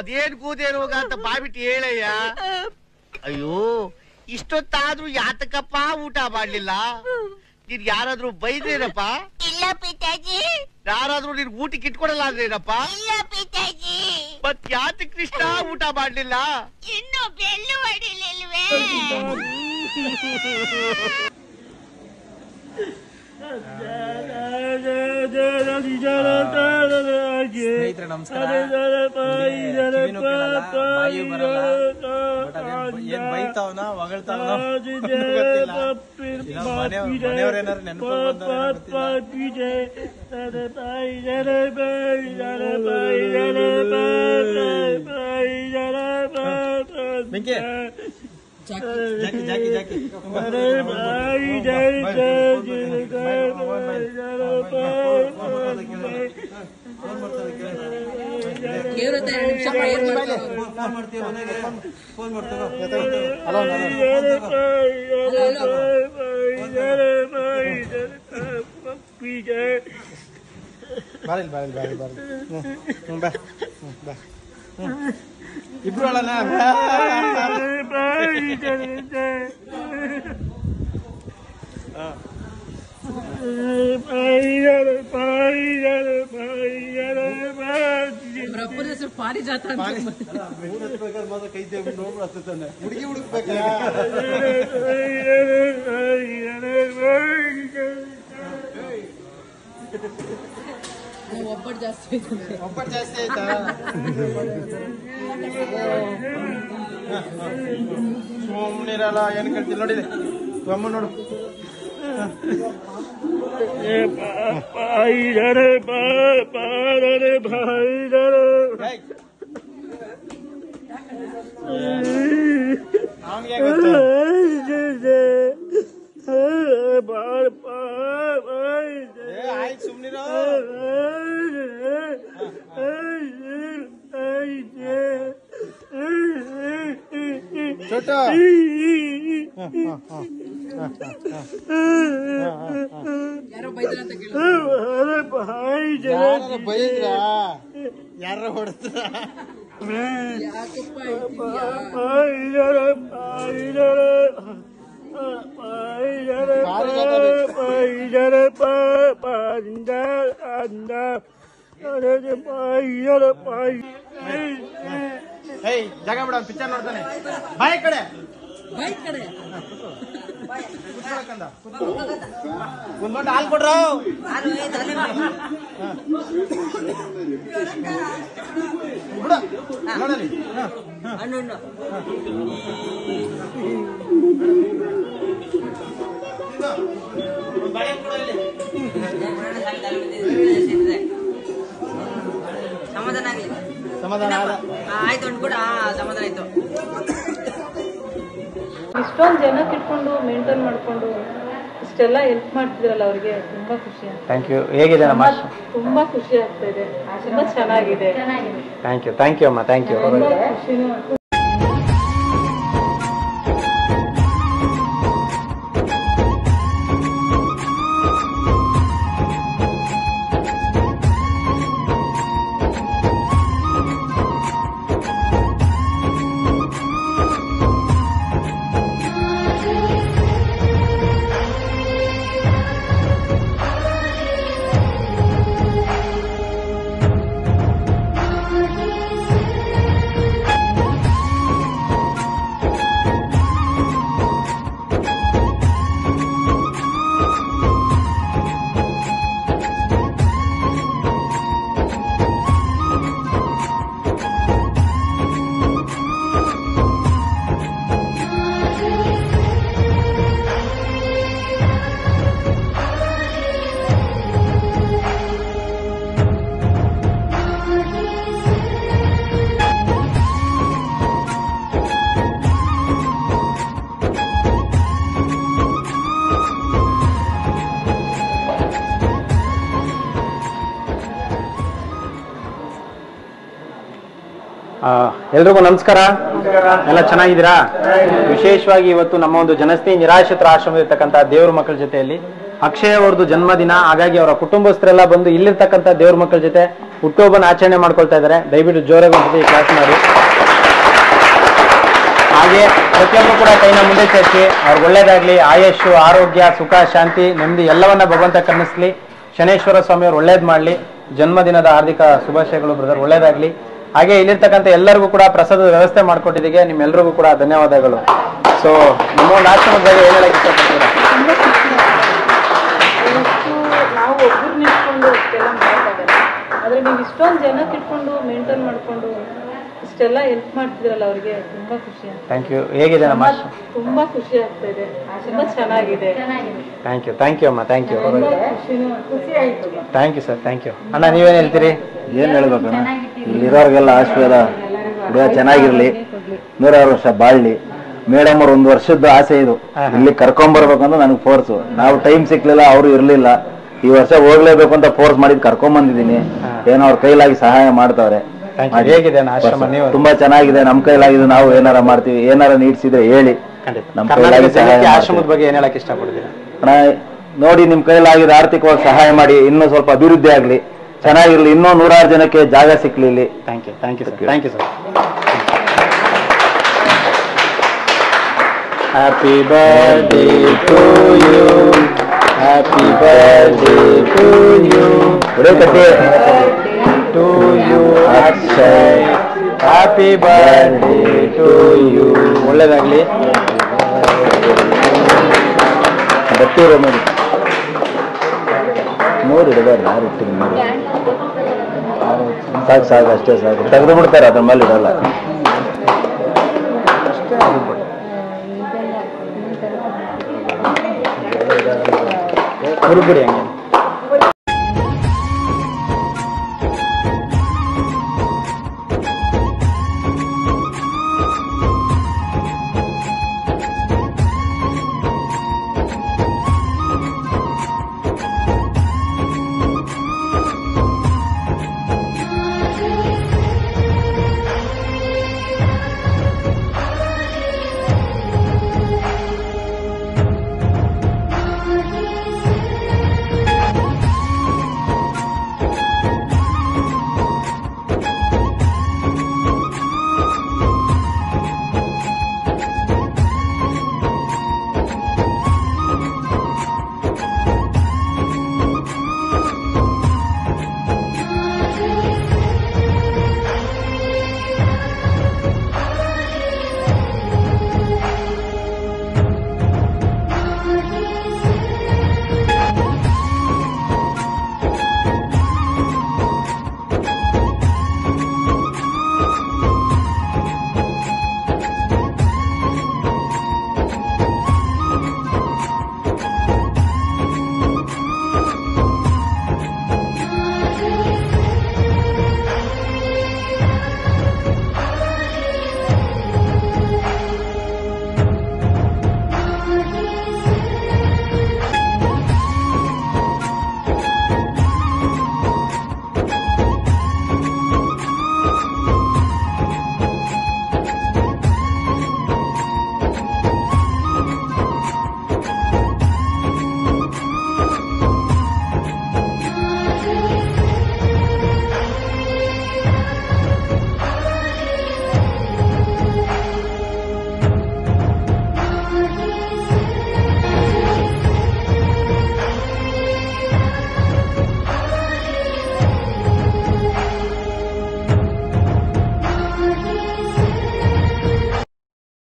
ಅದೇನ್ ಕೂದೇ ರೋಗ ಅಂತ ಬಾಬಿಟ್ಟು ಹೇಳಯ್ಯ. ಅಯ್ಯೋ ಇಷ್ಟೊತ್ತಾದ್ರೂ ಯಾತಕಪ್ಪ ಊಟ ಮಾಡ್ಲಿಲ್ಲ? ನೀನ್ ಯಾರಾದ್ರೂ ಬೈದ್ರೇನಪ್ಪ? ಇಲ್ಲ ಪಿತಾಜಿ. ಯಾರಾದ್ರೂ ನೀನ್ ಊಟಕ್ಕೆ ಇಟ್ಕೊಡಲ್ಲ ಅಂದ್ರೇನಪ್ಪ? ಇಲ್ಲ ಪಿತಾಜಿ. ಮತ್ ಯಾತಕ್ ಕೃಷ್ಣ ಊಟ ಮಾಡ್ಲಿಲ್ಲ? ಇನ್ನು ಬೆಲ್ಲು ಹೊಡಿಲಿಲ್ವೇ? ಸ್ನೇಹಿತರೆ ನಮಸ್ಕಾರ. ಏನ್ ಬೈತಾವನ ಹೊಗಳ್ತಾವನ ಮನೆಯವ್ರೇನಾರು ನೆನಪು ಬೆಂಕಿ ಜಾಕಿ ಜಾಕಿ ಜಾಕಿ ಇಬ್ರು ಅಳನ ಪಾರಿಜಾತ ಹುಡುಗಿ ಹುಡುಕ್ಬೇಕ ಒಬ್ಬಟ್ಟು ಜಾಸ್ತಿ ಆಯ್ತಾ? ಸುಮ್ಮನಿರಲ್ಲ ಏನ್ ಕೇಳ್ತಿಲ್ಲ ನೋಡಿದೆ ಅಮ್ಮ ನೋಡು. ಆಯ್ತು ಸುಮ್ನಿರೋ. ಚೋಟ ಯಾರೋ ಬೈದ್ರ ಅಂತ ಬೈದ್ರ ಯಾರ ಹೊಡೆದ್ರ ಯಾಕಪ್ಪ ಜಾಗ ಬಿಡ ಪಿಕ್ಚರ್ ನೋಡ್ತಾನೆ. ಬಾಯ್ ಕಡೆ ಬೈಕ್ ಕಡೆ ಒಂದೊಂದು ಹಾಲು ಕೊಡ್ರು. ಬಿಡ ನೋಡಲಿ ಸಮಾಧಾನ ಆಯ್ತು ಅಂದ್ಬಿಡ ಸಮಾಧಾನ ಆಯ್ತು. ಇಷ್ಟೊಂದು ಜನ ತಿಳ್ಕೊಂಡು ಮೇಂಟೈನ್ ಮಾಡ್ಕೊಂಡು ಇಷ್ಟೆಲ್ಲ ಹೆಲ್ಪ್ ಮಾಡ್ತಿದ್ರಲ್ಲ ಅವ್ರಿಗೆ ತುಂಬಾ ಖುಷಿ ಆಗ್ತದೆ. Thank you. ಹೇಗಿದೆ ನಮ್ಮ ತುಂಬಾ ಖುಷಿ ಆಗ್ತಾ ಇದೆ. ತುಂಬಾ ಚೆನ್ನಾಗಿದೆ. ಥ್ಯಾಂಕ್ ಯು ಅಮ್ಮ. Thank you. ಖುಷಿನೂ ಎಲ್ರಿಗೂ ನಮಸ್ಕಾರ. ಎಲ್ಲ ಚೆನ್ನಾಗಿದ್ದೀರಾ? ವಿಶೇಷವಾಗಿ ಇವತ್ತು ನಮ್ಮ ಒಂದು ಜನಸ್ನೇಹಿ ನಿರಾಶ್ರಿತರ ಆಶ್ರಮದಲ್ಲಿರ್ತಕ್ಕಂಥ ದೇವ್ರ ಮಕ್ಕಳ ಜೊತೆಯಲ್ಲಿ ಅಕ್ಷಯ್ ಅವ್ರದ್ದು ಜನ್ಮದಿನ. ಹಾಗಾಗಿ ಅವರ ಕುಟುಂಬಸ್ಥರೆಲ್ಲ ಬಂದು ಇಲ್ಲಿರ್ತಕ್ಕಂಥ ದೇವ್ರ ಮಕ್ಕಳ ಜೊತೆ ಹುಟ್ಟುಹಬ್ಬನ ಆಚರಣೆ ಮಾಡ್ಕೊಳ್ತಾ ಇದ್ದಾರೆ. ದಯವಿಟ್ಟು ಜೋರಾಗಿ ಒಂದ್ಸತಿ ಕ್ಲಾಸ್ ಮಾಡಿ. ಹಾಗೆ ಪ್ರತಿಯೊಬ್ಬರು ಕೂಡ ಕೈನ ಮುಂದೆ ಚಾಚಿ ಅವ್ರಿಗೆ ಒಳ್ಳೇದಾಗ್ಲಿ. ಆಯುಷ್, ಆರೋಗ್ಯ, ಸುಖ, ಶಾಂತಿ, ನೆಮ್ಮದಿ ಎಲ್ಲವನ್ನ ಭಗವಂತ ಕರುಣಿಸ್ಲಿ. ಶನೇಶ್ವರ ಸ್ವಾಮಿ ಅವ್ರು ಒಳ್ಳೇದ್ ಮಾಡ್ಲಿ. ಜನ್ಮದಿನದ ಹಾರ್ದಿಕ ಶುಭಾಶಯಗಳು ಬ್ರದರ್, ಒಳ್ಳೇದಾಗ್ಲಿ. ಹಾಗೆ ಇಲ್ಲಿರ್ತಕ್ಕಂಥ ಎಲ್ಲರಿಗೂ ಕೂಡ ಪ್ರಸಾದದ ವ್ಯವಸ್ಥೆ ಮಾಡ್ಕೊಟ್ಟಿದ್ದೀಗೆ, ನಿಮ್ಮೆಲ್ಲರಿಗೂ ಕೂಡ ಧನ್ಯವಾದಗಳು. ಸೊ ನಿಮ್ಮ ಒಂದು ಆಶ್ರಮದ ಬಗ್ಗೆ ಏನ್ ಹೇಳಕ್ ಇಷ್ಟಪಡ್ತೀರಾ? ನಾವು ಒಬ್ಬರು ನಿಂತ್ಕೊಂಡು ಇಷ್ಟೆಲ್ಲ ಮಾಡೋಕ್ಕಾಗಲ್ಲ. ಆದ್ರೆ ನೀವು ಇಷ್ಟೊಂದು ಜನ ತಿಳ್ಕೊಂಡು ಮೇಂಟೈನ್ ಮಾಡ್ಕೊಂಡು ಇಷ್ಟೆಲ್ಲ ಹೆಲ್ಪ್ ಮಾಡ್ತಿದ್ರಲ್ಲ, ಅವ್ರಿಗೆ ತುಂಬಾ ಖುಷಿ ಆಗ್ತದೆ. Thank you. ಹೇಗಿದೆ ನಮ್ಮ ಆಶ್ರಮ? ತುಂಬಾ ಖುಷಿ ಆಗ್ತಾ ಇದೆ, ತುಂಬಾ ಚೆನ್ನಾಗಿದೆ. ಥ್ಯಾಂಕ್ ಯು ಅಮ್ಮ, ಥ್ಯಾಂಕ್ ಯು. ಖುಷಿ ಆಯ್ತು. Thank you sir, thank you. ಅಣ್ಣ ನೀವೇನ್ ಹೇಳ್ತೀರಿ? ಏನ್ ಹೇಳ್ಬೇಕಣ್ಣ, ಇಲ್ಲಿರೋರ್ಗೆಲ್ಲ ಆಶೀರ್ವಾದ ಹುಡುಗ ಚೆನ್ನಾಗಿರ್ಲಿ, 106 ವರ್ಷ ಬಾಳ್ಲಿ. ಮೇಡಮ್ ಅವ್ರ 1 ವರ್ಷದ ಆಸೆ ಇದು, ಇಲ್ಲಿ ಕರ್ಕೊಂಬರ್ಬೇಕಂತ ನನಗೆ ಫೋರ್ಸು. ನಾವು ಟೈಮ್ ಸಿಕ್ಲಿಲ್ಲ, ಅವರು ಇರ್ಲಿಲ್ಲ. ಈ ವರ್ಷ ಹೋಗ್ಲೇಬೇಕು ಅಂತ ಫೋರ್ಸ್ ಮಾಡಿದ್ ಕರ್ಕೊಂಬಂದಿದ್ದೀನಿ. ಏನೋ ಅವ್ರ ಕೈಲಾಗಿ ಸಹಾಯ ಮಾಡ್ತಾವ್ರೆ. ಹೇಗಿದೆ ಆಶ್ರಮ? ನೀವು ತುಂಬಾ ಚೆನ್ನಾಗಿದೆ. ನಮ್ ಕೈಲಾಗಿದೆ, ನಾವು ಏನಾರ ಮಾಡ್ತೀವಿ. ಏನಾರ ನೀಡ್ಸಿದ್ರೆ ಹೇಳಿ. ನಮ್ ಕೈಲಾಗಿ ಆಶ್ರಮದ ಬಗ್ಗೆ ಏನ್ ಹೇಳಕ್ ಇಷ್ಟಪಡ್ತೀರಾ? ಅಣ್ಣ ನೋಡಿ, ನಿಮ್ ಕೈಲಾಗಿದೆ ಆರ್ಥಿಕವಾಗಿ ಸಹಾಯ ಮಾಡಿ, ಇನ್ನೂ ಸ್ವಲ್ಪ ಅಭಿವೃದ್ಧಿ ಆಗ್ಲಿ, ಚೆನ್ನಾಗಿರ್ಲಿ. ಇನ್ನೂ 106 ಜನಕ್ಕೆ ಜಾಗ ಸಿಕ್ಲಿ ಇಲ್ಲಿ. Thank you sir, thank you sir. Happy birthday to you, happy birthday to you, to you Akshay, happy birthday to you. ಒಳ್ಳೇದಾಗ್ಲಿ. ಬತ್ತೀರ ನೋಡಿ, 3 ಇಡಬಾರ್ದು, 6 ಇಟ್ಟಿರಿ. 3 ಸಾಕು, ಅಷ್ಟೇ ಸಾಕು. ತೆಗೆದು ಬಿಡ್ತಾರೆ, ಅದ್ರ ಮೇಲೆ ಇಡಲ್ಲ. ಬಿಡಿ ಹಂಗೆ.